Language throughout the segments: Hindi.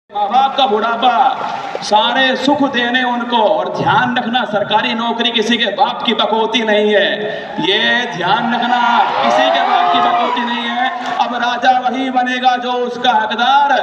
माँ बाप का बुढ़ापा, सारे सुख देने उनको। और ध्यान रखना, सरकारी नौकरी किसी के बाप की बकौती नहीं है, ये ध्यान रखना, किसी के बाप की बकौती नहीं है। अब राजा वही बनेगा जो उसका हकदार,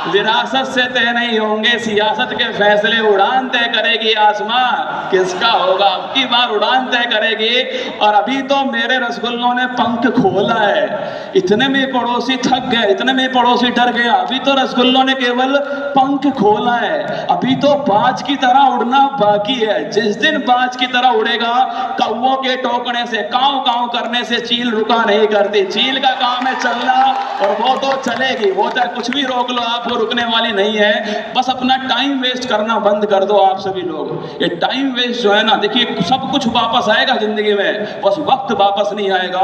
विरासत से तय नहीं होंगे सियासत के फैसले। उड़ान तय करेगी आसमां, किसका होगा अब की बार उड़ान तय करेगी। और अभी तो मेरे रसगुल्लों ने पंख खोला है, इतने में पड़ोसी थक गए, इतने में पड़ोसी डर गया। अभी तो रसगुल्लों ने केवल पंख खोला है, अभी तो बाज की तरह उड़ना बाकी है। जिस दिन बाज की तरह उड़ेगा, कौवों के टोकने से, काव काव करने से चील रुका नहीं करती। चील का काम है चलना, और वो तो चलेगी, वो चाहे कुछ भी रोक लो आप, वो रुकने वाली नहीं है। बस अपना टाइम वेस्ट करना बंद कर दो आप सभी लोग। ये टाइम वेस्ट जो है ना, देखिए सब कुछ वापस आएगा जिंदगी में, बस वक्त वापस नहीं आएगा।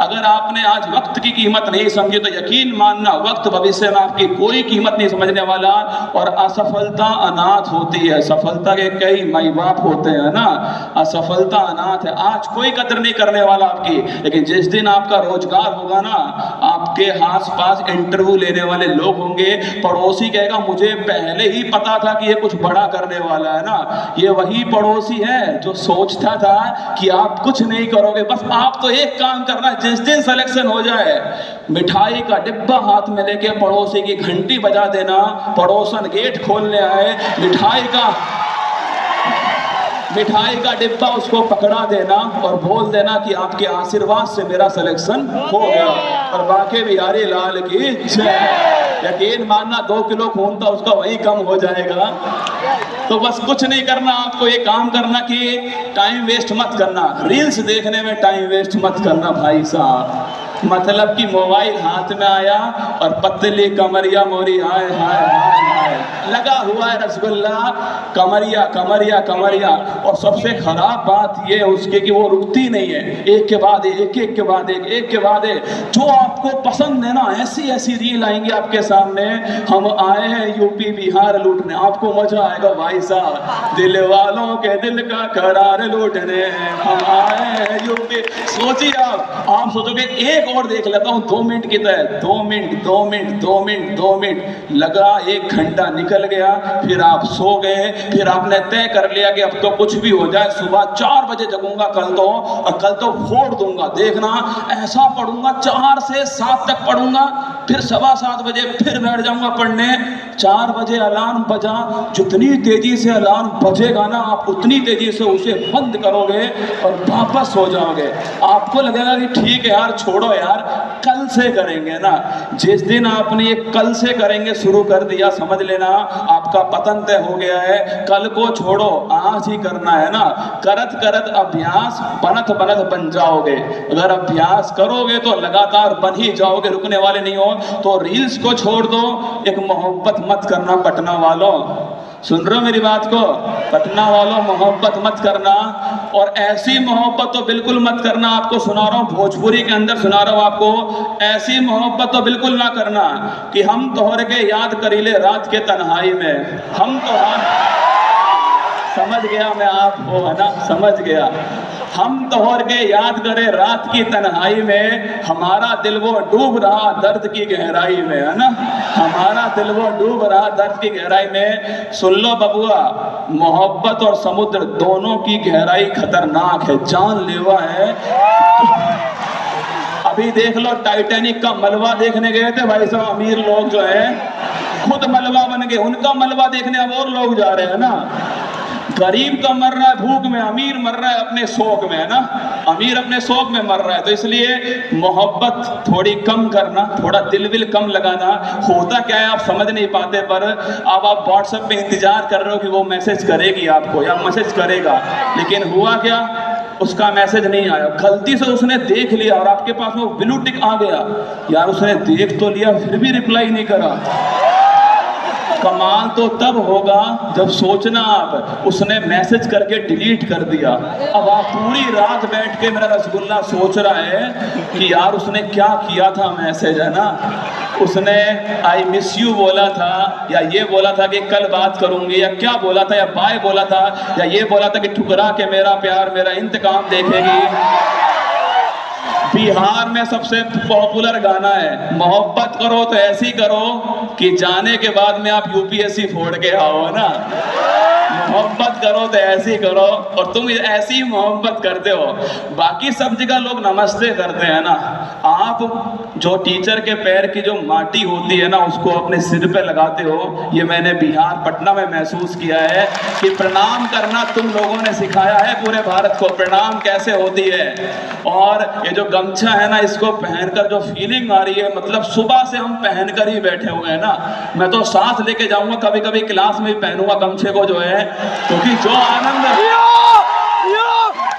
अगर आपने आज वक्त की कीमत नहीं समझी तो यकीन मानना, वक्त भविष्य में आपकी कोई कीमत नहीं समझने वाला। और असफलता अनाथ होती है, सफलता के कई माई बाप होते हैं ना, असफलता अनाथ है। आज कोई कदर नहीं करने वाला आपकी, लेकिन जिस दिन आपका रोजगार होगा ना, आपके आस पास इंटरव्यू लेने वाले लोग होंगे। पड़ोसी कहेगा मुझे पहले ही पता था कि ये कुछ बड़ा करने वाला है ना। ये वही पड़ोसी है जो सोचता था कि आप कुछ नहीं करोगे, बस आप तो एक काम करना, जिस दिन सिलेक्शन हो जाए, मिठाई का डिब्बा हाथ में लेके पड़ोसी की घंटी बजा देना, पड़ोसन गेट खोलने आए, मिठाई का डिब्बा उसको पकड़ा देना और बोल देना कि आपके आशीर्वाद से मेरा सिलेक्शन हो गया, और बाकी बिहारी लाल की जय। यकीन मानना 2 किलो खून था उसका वही कम हो जाएगा। तो बस कुछ नहीं करना, आपको ये काम करना कि टाइम वेस्ट मत करना, रील्स देखने में टाइम वेस्ट मत करना भाई साहब। मतलब कि मोबाइल हाथ में आया और पतली कमरिया मोरी, हाय हाय हाय हाय, लगा हुआ है रसगुल्ला, कमरिया कमरिया कमरिया। और सबसे खराब बात ये है उसके कि वो रुकती नहीं है, एक के बाद एक, एक के बाद एक, एक के बाद एक। जो आपको पसंद है ना, ऐसी ऐसी रील आएंगी आपके सामने, हम आए हैं यूपी बिहार लूटने, आपको मजा आएगा भाई साहब। दिल वालों के दिल का करार लूटने हम आए हैं यूपी। सोचिए आप सोचोगे एक और देख लेता हूँ 2 मिनट की तरह, 2 मिनट 2 मिनट 2 मिनट 2 मिनट लगा, 1 घंटा निकल गया। फिर आप सो गए, फिर आपने तय कर लिया कि अब तो कुछ भी हो जाए, सुबह 4 बजे जगूंगा कल तो, और कल तो फोड़ दूंगा, देखना ऐसा पढ़ूंगा 4 से 7 तक पढ़ूंगा, फिर 7:15 बजे फिर बैठ जाऊंगा पढ़ने। 4 बजे अलार्म बजा, जितनी तेजी से अलार्म बजेगा ना, आप उतनी तेजी से उसे बंद करोगे और वापस सो जाओगे। आपको लगेगा कि ठीक है यार, छोड़ो यार, कल से करेंगे ना। जिस दिन आपने ये कल से करेंगे शुरू कर दिया, समझ लेना आपका पतन तय हो गया है। कल को छोड़ो, आज ही करना है ना। करत करत अभ्यास बनत बनत बन जाओगे। अगर अभ्यास करोगे तो लगातार बन ही जाओगे, रुकने वाले नहीं हो। तो रील्स को छोड़ दो, एक मोहब्बत मत करना पटना वालों, सुन रहे हो मेरी बात को? पटना वालों मोहब्बत मत करना, और ऐसी मोहब्बत तो बिल्कुल मत करना, आपको सुना रहा हूँ, भोजपुरी के अंदर सुना रहा हूँ आपको, ऐसी मोहब्बत तो बिल्कुल ना करना कि हम तोहर के याद करीले रात के तन्हाई में, हम तो समझ गया मैं, आप हो है ना, समझ गया। हम तोहर के याद करे रात की तन्हाई में, हमारा दिल वो डूब रहा दर्द की गहराई में, है ना, हमारा दिल वो डूब रहा दर्द की गहराई में। सुन लो बबुआ, मोहब्बत और समुद्र दोनों की गहराई खतरनाक है, जानलेवा है। अभी देख लो, टाइटैनिक का मलबा देखने गए थे भाई साहब, अमीर लोग जो है खुद मलबा बन गए, उनका मलबा देखने अब और लोग जा रहे हैं ना। गरीब का मर रहा है भूख में, अमीर मर रहा है अपने शौक में, है ना, अमीर अपने शौक में मर रहा है। तो इसलिए मोहब्बत थोड़ी कम करना, थोड़ा दिल विल कम लगाना। होता क्या है आप समझ नहीं पाते, पर अब आप व्हाट्सएप पे इंतजार कर रहे हो कि वो मैसेज करेगी आपको या मैसेज करेगा, लेकिन हुआ क्या, उसका मैसेज नहीं आया। गलती से उसने देख लिया और आपके पास वो ब्लू टिक आ गया, यार उसने देख तो लिया फिर भी रिप्लाई नहीं करा। कमाल तो तब होगा जब सोचना आप, उसने मैसेज करके डिलीट कर दिया। अब आप पूरी रात बैठ के मेरा रसगुल्ला सोच रहा है कि यार उसने क्या किया था मैसेज, है ना, उसने आई मिस यू बोला था, या ये बोला था कि कल बात करूंगी, या क्या बोला था, या बाय बोला था, या ये बोला था कि ठुकरा के मेरा प्यार मेरा इंतकाम देखेगी। बिहार में सबसे पॉपुलर गाना है, मोहब्बत करो तो ऐसी करो कि जाने के बाद में आप यूपीएससी फोड़ के आओ ना। मोहब्बत करो तो ऐसी करो, और तुम ऐसी मोहब्बत करते हो। बाकी सब जगह लोग नमस्ते करते हैं ना, आप जो टीचर के पैर की जो माटी होती है ना उसको अपने सिर पे लगाते हो। ये मैंने बिहार पटना में महसूस किया है कि प्रणाम करना तुम लोगों ने सिखाया है पूरे भारत को, प्रणाम कैसे होती है। और ये जो गमछा है ना, इसको पहनकर जो फीलिंग आ रही है, मतलब सुबह से हम पहनकर ही बैठे हुए हैं ना। मैं तो साथ लेके जाऊंगा, कभी कभी क्लास में ही पहनूंगा गमछे को जो है, क्योंकि जो आनंद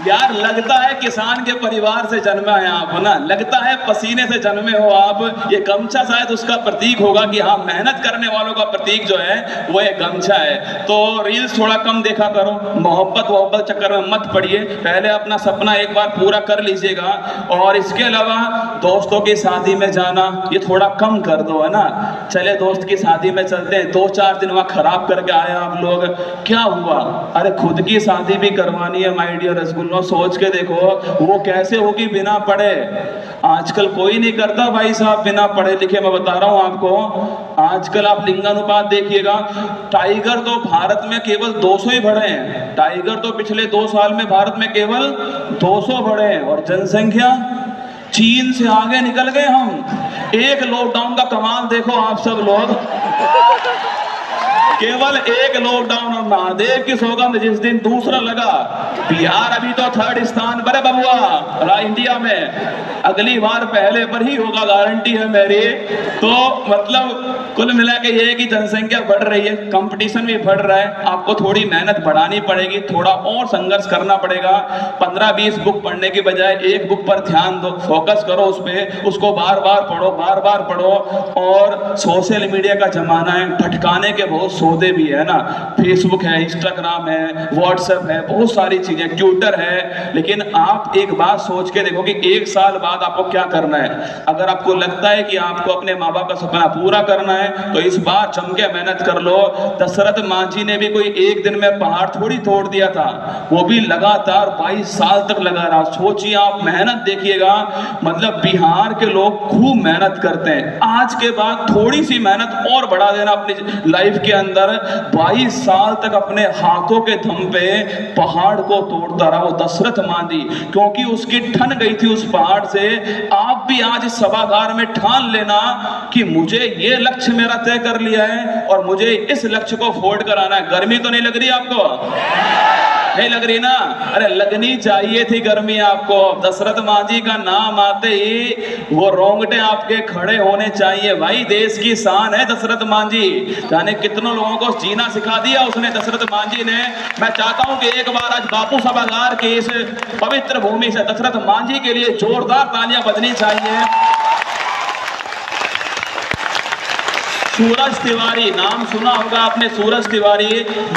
यार लगता है किसान के परिवार से जन्मे हैं आप ना, लगता है पसीने से जन्मे हो आप। ये गमछा शायद उसका प्रतीक होगा कि हाँ, मेहनत करने वालों का प्रतीक जो है वो ये गमछा है। तो रील्स थोड़ा कम देखा करो, मोहब्बत चक्कर में मत पड़िए, पहले अपना सपना एक बार पूरा कर लीजिएगा। और इसके अलावा दोस्तों की शादी में जाना ये थोड़ा कम कर दो, है ना। चले दोस्त की शादी में चलते हैं, 2-4 दिन वहाँ खराब करके आए आप लोग, क्या हुआ? अरे खुद की शादी भी करवानी है माय डियर रसगुल्लो, सोच के देखो वो कैसे होगी बिना पढ़े। आजकल कोई नहीं करता भाई साहब बिना पढ़े लिखे, मैं बता रहा हूं आपको। आजकल आप लिंगानुपात देखिएगा, टाइगर तो भारत में केवल 200 ही बढ़े हैं। टाइगर तो पिछले 2 साल में भारत में केवल 200 बढ़े हैं, और जनसंख्या चीन से आगे निकल गए हम। एक लॉकडाउन का कमाल देखो आप सब लोग, केवल एक लॉकडाउन और महादेव की सौगंध जिस दिन दूसरा लगा, बिहार अभी तो 3rd स्थान पर है बबुआ इंडिया में। अगली बार पहले पर ही होगा, गारंटी है मेरी। तो मतलब कुल मिला के ये है कि जनसंख्या बढ़ रही है, कंपटीशन भी बढ़ रहा है, आपको थोड़ी मेहनत बढ़ानी पड़ेगी, थोड़ा और संघर्ष करना पड़ेगा। 15-20 बुक पढ़ने की बजाय एक बुक पर ध्यान दो, फोकस करो उस पे, उसको बार बार पढ़ो। और सोशल मीडिया का जमाना है, भटकाने के बहुत सौदे भी है ना, फेसबुक है, इंस्टाग्राम है, व्हाट्सएप है, बहुत सारी चीजें, ट्विटर है। लेकिन आप एक बात सोच के देखो कि 1 साल बाद आपको क्या करना है। अगर आपको लगता है कि आपको अपने माँ बाप का सपना पूरा करना है तो इस बार जम के मेहनत कर लो। दशरथ मांझी ने भी कोई एक दिन में पहाड़ थोड़ी तोड़ दिया था, वो भी लगातार 22 साल तक लगा रहा। सोचिए आप, मेहनत देखिएगा, मतलब बिहार के लोग खूब मेहनत करते हैं। आज के बाद थोड़ी सी मेहनत और बढ़ा देना अपनी लाइफ के अंदर। 22 साल तक अपने हाथों के दम पे पहाड़ को तोड़ता रहा वो दशरथ मांझी, क्योंकि उसकी ठन गई थी उस पहाड़ से। आप भी आज इस सभागार में ठान लेना कि मुझे ये लक्ष्य मेरा तय कर लिया है और मुझे इस लक्ष्य को फोड़ कर आना है। गर्मी तो नहीं लग रही आपको? नहीं लग रही ना? अरे लगनी चाहिए थी गर्मी आपको। दशरथ मांझी का नाम आते ही वो रोंगटे आपके खड़े होने चाहिए। भाई देश की शान है दशरथ मांझी, जाने कितनों लोगों को जीना सिखा दिया उसने, दशरथ मांझी ने। मैं चाहता हूं कि एक बार आज बापू सभागार की इस पवित्र भूमि से दशरथ मांझी के लिए जोरदार तालियां बजनी चाहिए। सूरज तिवारी, नाम सुना होगा आपने, सूरज तिवारी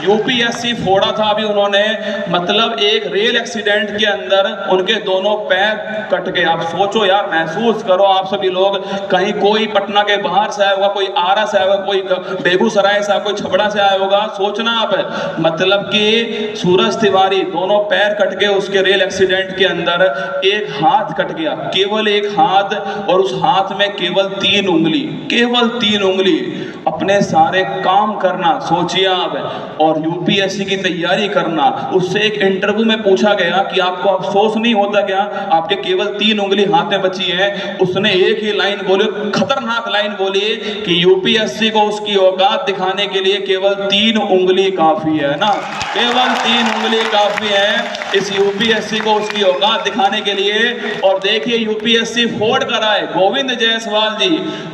यूपीएससी फोड़ा था अभी उन्होंने। मतलब एक रेल एक्सीडेंट के अंदर उनके दोनों पैर कट गए। आप सोचो यार, महसूस करो आप सभी लोग, कहीं कोई पटना के बाहर से आया होगा, कोई आरा से आया होगा, कोई बेगूसराय से, कोई छपड़ा से आया होगा। सोचना आप, मतलब कि सूरज तिवारी दोनों पैर कट गए उसके रेल एक्सीडेंट के अंदर। एक हाथ कट गया, केवल एक हाथ, और उस हाथ में केवल 3 उंगली, केवल 3 उंगली। अपने सारे काम करना, सोचिए आप, और यूपीएससी की तैयारी करना। उससे एक इंटरव्यू में पूछा गया कि आपको अफसोस नहीं होता क्या, आपके केवल 3 उंगली हाथ में बची है। उसने एक ही लाइन बोली, खतरनाक लाइन बोली कि यूपीएससी को उसकी औकात दिखाने के लिए केवल 3 उंगली काफी है ना, केवल 3 उंगली काफी है इस यूपीएससी को उसकी औकात दिखाने के लिए। और देखिए यूपीएससी फोड़ कर आए। गोविंद जायसवाल जी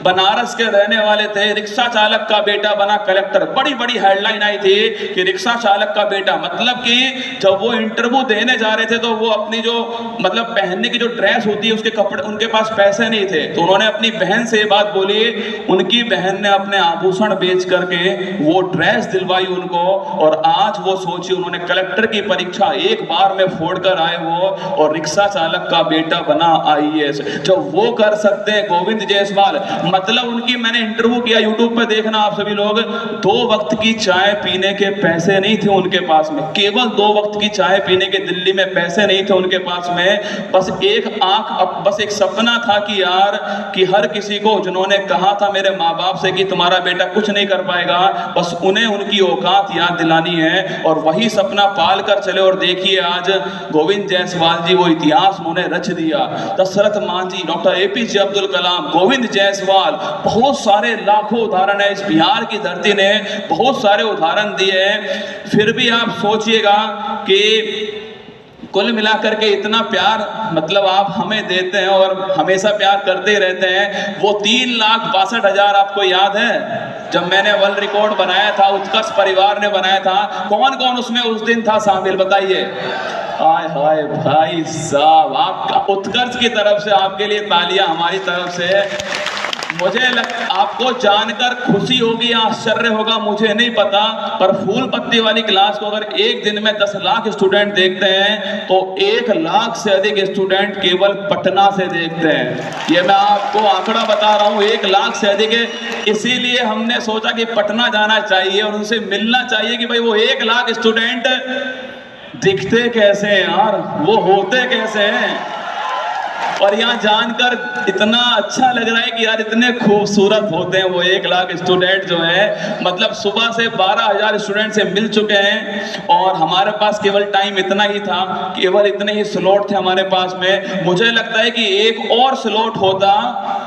बनारस के रहने वाले थे, रिक्शा चालक का बेटा बना कलेक्टर। बड़ी बड़ी हेडलाइन आई थी कि रिक्शा चालक का बेटा, मतलब कि जब वो इंटरव्यू देने जा रहे थे तो वो अपनी जो मतलब पहनने की जो ड्रेस होती है उसके कपड़े, उनके पास पैसे नहीं थे, तो उन्होंने अपनी बहन से ये बात बोली। उनकी बहन ने अपने आभूषण बेच करके वो ड्रेस दिलवाई उनको, और आज वो सोचिए, उन्होंने कलेक्टर की परीक्षा एक बार में फोड़ कर आए वो, और रिक्शा चालक का बेटा बना IAS। जब वो कर सकते हैं गोविंद जायसवाल, मतलब उनकी मैंने इंटरव्यू किया, यूट्यूब पे देखना आप सभी लोग, 2 वक्त की चाय पीने के पैसे नहीं थे उनके पास में, केवल 2 वक्त की चाय पीने के दिल्ली में पैसे नहीं थे उनके पास में। बस एक सपना था कि यार, कि हर किसी को जिन्होंने कहा था मेरे माँ बाप से कि तुम्हारा बेटा कुछ नहीं कर पाएगा, बस उन्हें उनकी औकात याद दिलानी है, और वही सपना पाल कर चले। और देखिए आज गोविंद जायसवाल जी वो इतिहास उन्होंने रच दिया। दशरथ मांझी, डॉक्टर APJ अब्दुल कलाम, गोविंद जायसवाल, बहुत सारे लाखों उदाहरण है। इस बिहार की धरती ने बहुत सारे उदाहरण दिए हैं। फिर भी आप सोचिएगा कि कुल मिलाकर के इतना प्यार मतलब आप हमें देते हैं और हमेशा प्यार करते ही रहते हैं। वो 3,62,000 आपको याद है जब मैंने वर्ल्ड रिकॉर्ड बनाया था, उत्कर्ष परिवार ने बनाया था, कौन कौन उसमें उस दिन था शामिल बताइए? हाय हाय भाई साहब, आपका उत्कर्ष की तरफ से आपके लिए तालियां, हमारी तरफ से। मुझे आपको जानकर खुशी होगी, आश्चर्य होगा, मुझे नहीं पता, पर फूल पत्ती वाली क्लास को अगर एक दिन में 10 लाख स्टूडेंट देखते हैं तो 1 लाख से अधिक स्टूडेंट केवल पटना से देखते हैं। ये मैं आपको आंकड़ा बता रहा हूँ, 1 लाख से अधिक है। इसीलिए हमने सोचा कि पटना जाना चाहिए और उनसे मिलना चाहिए कि भाई वो 1 लाख स्टूडेंट दिखते कैसे हैं यार, वो होते कैसे हैं। और यहाँ जानकर इतना अच्छा लग रहा है कि यार इतने खूबसूरत होते हैं वो 1 लाख स्टूडेंट जो है। मतलब सुबह से 12,000 स्टूडेंट से मिल चुके हैं और हमारे पास केवल टाइम इतना ही था, केवल इतने ही स्लॉट थे हमारे पास में। मुझे लगता है कि एक और स्लॉट होता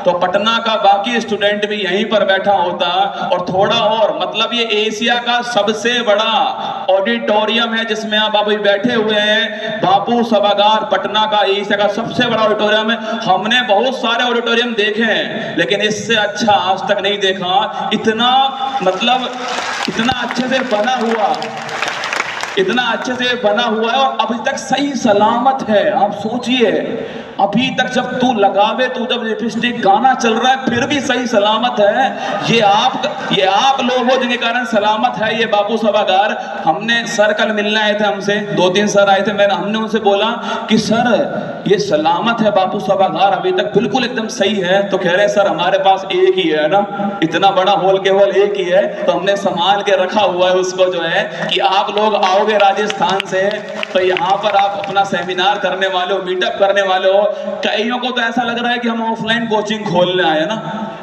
तो पटना का बाकी स्टूडेंट भी यहीं पर बैठा होता और थोड़ा और, मतलब ये एशिया का सबसे बड़ा ऑडिटोरियम है जिसमें आप अभी बैठे हुए हैं, बापू सभागार पटना का एशिया का सबसे बड़ा ऑडिटोरियम। हमने बहुत सारे ऑडिटोरियम देखे हैं लेकिन इससे अच्छा आज तक नहीं देखा। इतना मतलब इतना अच्छे से बना हुआ, इतना अच्छे से बना हुआ है और अभी तक सही सलामत है। आप सोचिए, अभी तक जब तू लगावे, तू जब लिपस्टिक गाना चल रहा है फिर भी सही सलामत है। ये आप लोग हो जिनके कारण सलामत है ये बापू सभागार। हमने सर कल मिलने आए थे, हमसे 2-3 सर आए थे, हमने उनसे बोला कि सर ये सलामत है बापू सभागार, अभी तक बिल्कुल एकदम सही है? तो कह रहे सर हमारे पास एक ही है ना, इतना बड़ा हॉल केवल एक ही है, तो हमने संभाल के रखा हुआ है उसको जो है कि आप लोग आओगे राजस्थान से तो यहाँ पर आप अपना सेमिनार करने वाले हो, मीटअप करने वाले हो। कईयों को तो ऐसा लग रहा है कि हम ऑफलाइन कोचिंग खोलने आए ना,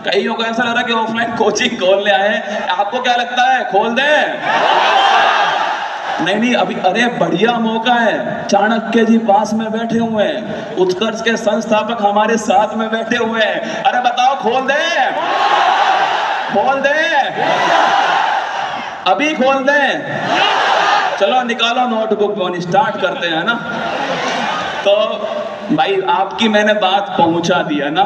कईयों को ऐसा लग रहा है कि ऑफलाइन कोचिंग खोलने आए। आपको क्या लगता है, खोल दें? नहीं, अभी अरे बढ़िया मौका है। चाणक्य जी पास में बैठे हुए हैं, उत्कर्ष के संस्थापक हमारे साथ में बैठे हुए हैं। अरे बताओ, खोल दें? खोल दें? अभी खोल दें? चलो निकालो नोटबुक, स्टार्ट करते हैं ना। तो भाई आपकी मैंने बात पहुंचा दिया ना,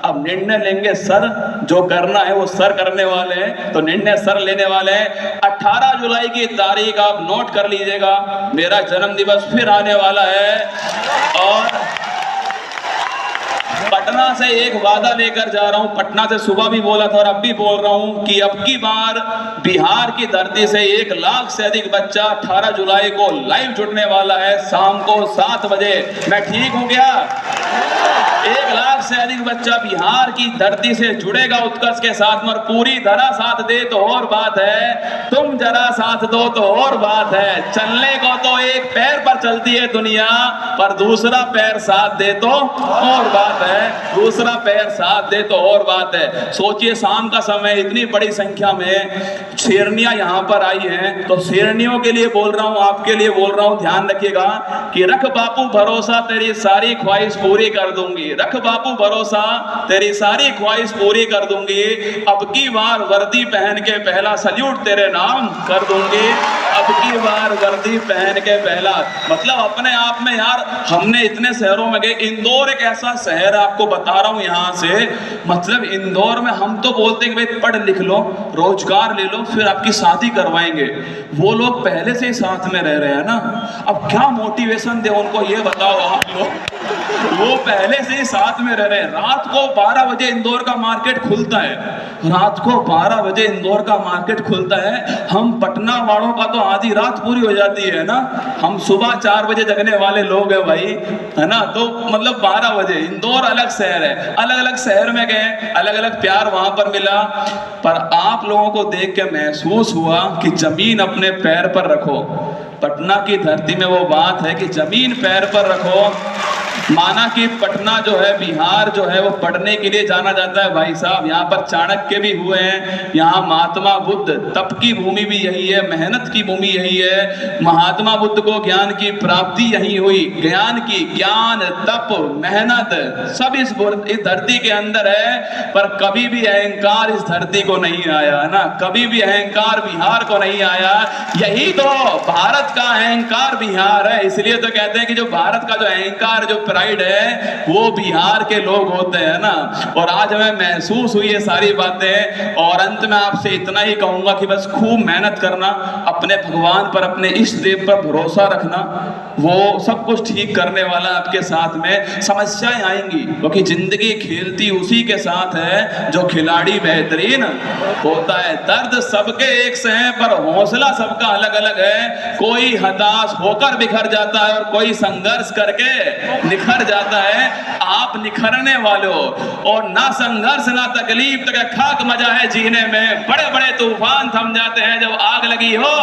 अब निर्णय लेंगे सर, जो करना है वो सर करने वाले हैं, तो निर्णय सर लेने वाले हैं। 18 जुलाई की तारीख आप नोट कर लीजिएगा, मेरा जन्म दिवस फिर आने वाला है और पटना से एक वादा लेकर जा रहा हूं। पटना से सुबह भी बोला था और अब भी बोल रहा हूं कि अब की बार बिहार की धरती से 1 लाख से अधिक बच्चा 18 जुलाई को लाइव जुड़ने वाला है शाम को 7 बजे। मैं ठीक हूं क्या? 1 लाख से अधिक बच्चा बिहार की धरती से जुड़ेगा उत्कर्ष के साथ में, और पूरी तरह साथ दे तो और बात है, तुम जरा साथ दो तो और बात है। चलने को तो एक पैर पर चलती है दुनिया, पर दूसरा पैर साथ दे तो और बात है, दूसरा पैर साथ दे तो और बात है। सोचिए शाम का समय, इतनी बड़ी संख्या में शेरनियां यहाँ पर आई हैं, तो शेरनियों के लिए बोल रहा हूँ, आपके लिए बोल रहा हूँ, ध्यान रखिएगा कि रख बापू भरोसा तेरी सारी ख्वाहिश पूरी कर दूंगी, रख बापू भरोसा तेरी सारी ख्वाहिश पूरी कर दूंगी। अब की बार वर्दी पहन के पहला सल्यूट तेरे नाम कर दूंगी, अब की बार वर्दी पहन के पहला। मतलब अपने आप में यार, हमने इतने शहरों में गए, इंदौर एक ऐसा शहर आपको बता रहा हूं यहाँ से, मतलब इंदौर में हम तो बोलते हैं कि भाई पढ़ लिख लो, रोजगार ले लो, फिर आपकी शादी करवाएंगे। वो लोग पहले से ही साथ में रह रहे हैं ना, अब क्या मोटिवेशन दे उनको, ये बताओ आप लोग। वो पहले से ही साथ में रह रहे हैं। रात को 12 बजे इंदौर का मार्केट खुलता है, रात को 12 बजे इंदौर का मार्केट खुलता है। हम पटना वालों का तो आधी रात पूरी हो जाती है ना, हम सुबह 4 बजे जगने वाले लोग हैं भाई, है ना। तो मतलब 12 बजे इंदौर अलग शहर है, अलग अलग शहर में गए, अलग अलग प्यार वहां पर मिला। पर आप लोगों को देख के महसूस हुआ कि जमीन अपने पैर पर रखो। पटना की धरती में वो बात है कि जमीन पैर पर रखो। माना कि पटना जो है, बिहार जो है, वो पढ़ने के लिए जाना जाता है भाई साहब। यहाँ पर चाणक्य भी हुए हैं, यहाँ महात्मा बुद्ध, तप की भूमि भी यही है, मेहनत की भूमि यही है। महात्मा बुद्ध को ज्ञान की प्राप्ति यही हुई। ज्ञान की, ज्ञान, तप, मेहनत सब इस धरती के अंदर है। पर कभी भी अहंकार इस धरती को नहीं आया, है ना, कभी भी अहंकार बिहार को नहीं आया। यही तो भारत का अहंकार बिहार है। इसलिए तो कहते हैं कि जो भारत का जो अहंकार, जो प्राइड है, वो बिहार के लोग होते हैं ना। और आज हमें महसूस हुई ये सारी बातें। और अंत में आपसे इतना ही कहूंगा कि बस खूब मेहनत करना, अपने भगवान पर, अपने इष्ट देव पर भरोसा रखना, वो सब कुछ ठीक करने वाला आपके साथ में। समस्याएं आएंगी क्योंकि जिंदगी खेलती उसी के साथ है जो खिलाड़ी बेहतरीन होता है। दर्द सबके एक से हैं पर हौसला सबका अलग अलग है। कोई हताश होकर बिखर जाता है और कोई संघर्ष करके निखर जाता है। आप निखरने वाले हो, और ना संघर्ष ना तकलीफ, तो खाक मजा है जीने में। बड़े बड़े तूफान थम जाते हैं जब आग लगी हो,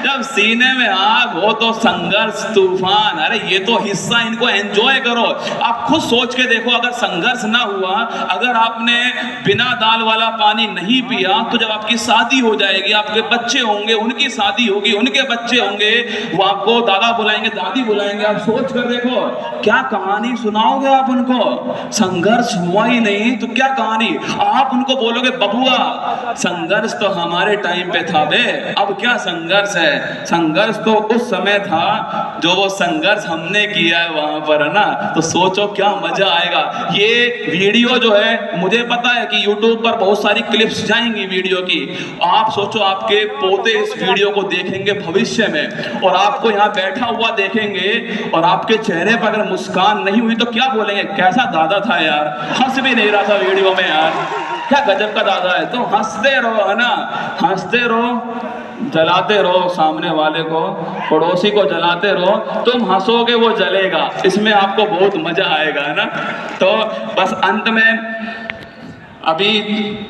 जब सीने में आग हो तो संघर्ष तूफान। अरे ये तो हिस्सा, इनको एंजॉय करो। आप खुद सोच के देखो, अगर संघर्ष ना हुआ, अगर आपने बिना दाल वाला पानी नहीं पिया, तो जब आपकी शादी हो जाएगी, आपके बच्चे होंगे, उनकी शादी होगी, उनके बच्चे होंगे, वो आपको दादा बुलाएंगे, दादी बुलाएंगे। आप सोच कर देखो, क्या कहानी सुनाओगे आप उनको? संघर्ष हुआ ही नहीं तो क्या कहानी? आप उनको बोलोगे बबुआ संघर्ष तो हमारे टाइम पे था बे, अब क्या संघर्ष है? संघर्ष तो उस समय था जो वो संघर्ष हमने किया है वहां पर, है ना। तो सोचो क्या मजा आएगा। ये वीडियो जो है, मुझे पता है कि YouTube पर बहुत सारी क्लिप्स जाएंगी वीडियो की। आप सोचो, आपके पोते इस वीडियो को देखेंगे भविष्य में, और आपको यहाँ बैठा हुआ देखेंगे, और आपके चेहरे पर अगर मुस्कान नहीं हुई तो क्या बोलेंगे? कैसा दादा था यार, हंस भी नहीं रहा था वीडियो में यार, क्या गजब का दादा है। तो हंसते रहो, है ना, हंसते रहो, जलाते रहो सामने वाले को, पड़ोसी को जलाते रहो। तुम हंसोगे वो जलेगा, इसमें आपको बहुत मजा आएगा, है ना। तो बस अंत में अभी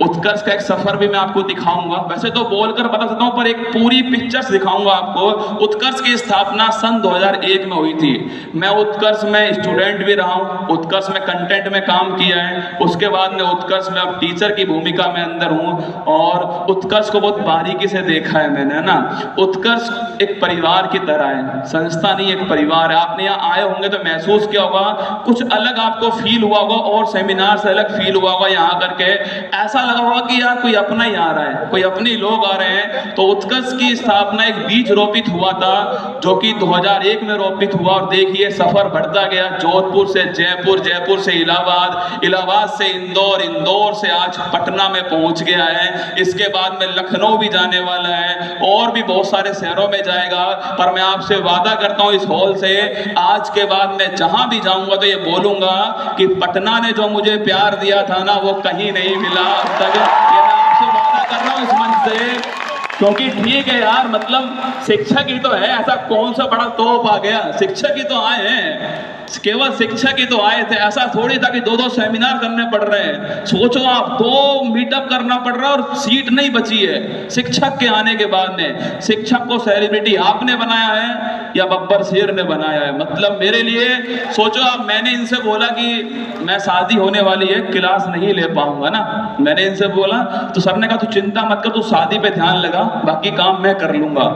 उत्कर्ष का एक सफर भी मैं आपको दिखाऊंगा। वैसे तो बोलकर बता सकता हूं, पर एक पूरी पिक्चर्स दिखाऊंगा आपको। उत्कर्ष की स्थापना सन 2001 में हुई थी। मैं उत्कर्ष में स्टूडेंट भी रहा हूं, उत्कर्ष में कंटेंट में काम किया है। उसके बाद में उत्कर्ष में अब टीचर की भूमिका में अंदर हूं, और उत्कर्ष को बहुत बारीकी से देखा है मैंने, है ना। उत्कर्ष एक परिवार की तरह है, संस्था नहीं, एक परिवार है। आपने यहाँ आए होंगे तो महसूस किया होगा, कुछ अलग आपको फील हुआ होगा, और सेमिनार से अलग फील हुआ होगा। यहाँ करके ऐसा लगा होगा कि यार कोई अपना ही आ रहा है, कोई अपने लोग आ रहे हैं। तो उत्कर्ष की स्थापना एक बीज रोपित हुआ था, जो कि 2001 में रोपित हुआ, और देखिए सफर बढ़ता गया। जोधपुर से जयपुर, जयपुर से इलाहाबाद, इलाहाबाद से इंदौर, इंदौर से आज पटना में पहुंच गया है। इसके बाद में लखनऊ भी जाने वाला है, और भी बहुत सारे शहरों में जाएगा। पर मैं आपसे वादा करता हूं इस हॉल से, आज के बाद मैं जहां भी जाऊंगा तो ये बोलूंगा कि पटना ने जो मुझे प्यार दिया था ना, वो कहीं नहीं मिला अब तक। ये मैं आपसे वादा कर रहा हूं इस मंच से, क्योंकि ठीक है यार, मतलब शिक्षक ही तो है, ऐसा कौन सा बड़ा तोप आ गया, शिक्षक ही तो आए हैं, केवल शिक्षक ही तो आए थे। ऐसा थोड़ी था कि 2-2 सेमिनार करने पड़ रहे हैं। सोचो आप, 2 मीटअप करना पड़ रहा है और सीट नहीं बची है शिक्षक के आने के बाद में। शिक्षक को सेलिब्रिटी आपने बनाया है या बब्बर शेर ने बनाया है? मतलब मेरे लिए सोचो आप, मैंने इनसे बोला कि मैं शादी होने वाली है, क्लास नहीं ले पाऊंगा ना, मैंने इनसे बोला तो सर ने कहा तू चिंता मत कर, तू शादी पे ध्यान लगा, बाकी काम मैं कर लूंगा।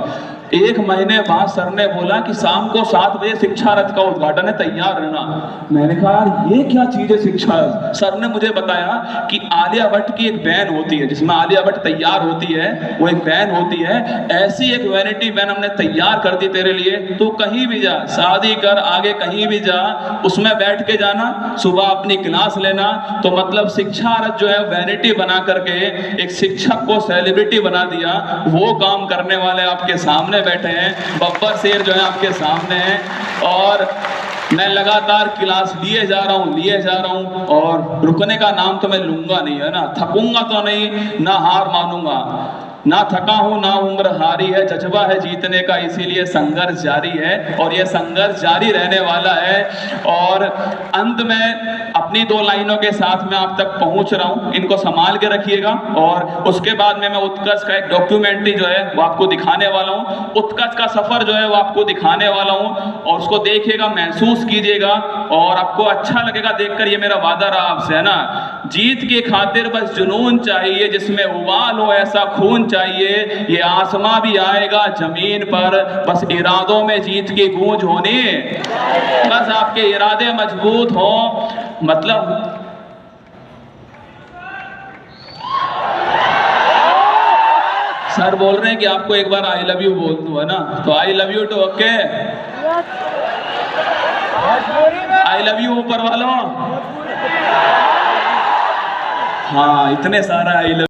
1 महीने बाद सर ने बोला कि शाम को 7 बजे शिक्षा रथ का उद्घाटन है, तैयार रहना। मैंने कहा यार ये क्या चीज है शिक्षा रथ? सर ने मुझे बताया कि आलिया भट्ट की एक वैन होती है, जिसमें आलिया भट्ट तैयार होती है, वो एक वैन होती है। ऐसी एक वैनिटी वैन हमने तैयार कर दी तेरे लिए, तू कहीं भी जा, शादी कर, आगे कहीं भी जा, उसमें बैठ के जाना, सुबह अपनी क्लास लेना। तो मतलब शिक्षा रथ जो है वैनिटी बना करके एक शिक्षक को सेलिब्रिटी बना दिया। वो काम करने वाले आपके सामने बैठे हैं, बब्बर शेर जो है आपके सामने हैं। और मैं लगातार क्लास लिए जा रहा हूँ और रुकने का नाम तो मैं लूंगा नहीं, है ना। थकूंगा तो नहीं, ना हार मानूंगा, ना थका हूं ना उम्र हारी है, जज्बा है जीतने का, इसीलिए संघर्ष जारी है और ये संघर्ष जारी रहने वाला है। और अंत में अपनी 2 लाइनों के साथ मैं आप तक पहुंच रहा हूं, इनको संभाल के रखिएगा। और उसके बाद में मैं उत्कर्ष का एक डॉक्यूमेंट्री जो है वो आपको दिखाने वाला हूं, उत्कर्ष का सफर जो है वो आपको दिखाने वाला हूं, और उसको देखिएगा, महसूस कीजिएगा और आपको अच्छा लगेगा देखकर। ये मेरा वादा रहा आपसे, है ना। जीत की खातिर बस जुनून चाहिए, जिसमें उबाल हो ऐसा खून चाहिए, ये आसमां भी आएगा जमीन पर, बस इरादों में जीत की गूंज होनी, बस आपके इरादे मजबूत हो। मतलब सर बोल रहे हैं कि आपको एक बार आई लव यू बोल दूं, है ना, तो I love you too okay, I love you ऊपर वालों। हाँ, इतने सारा आई लव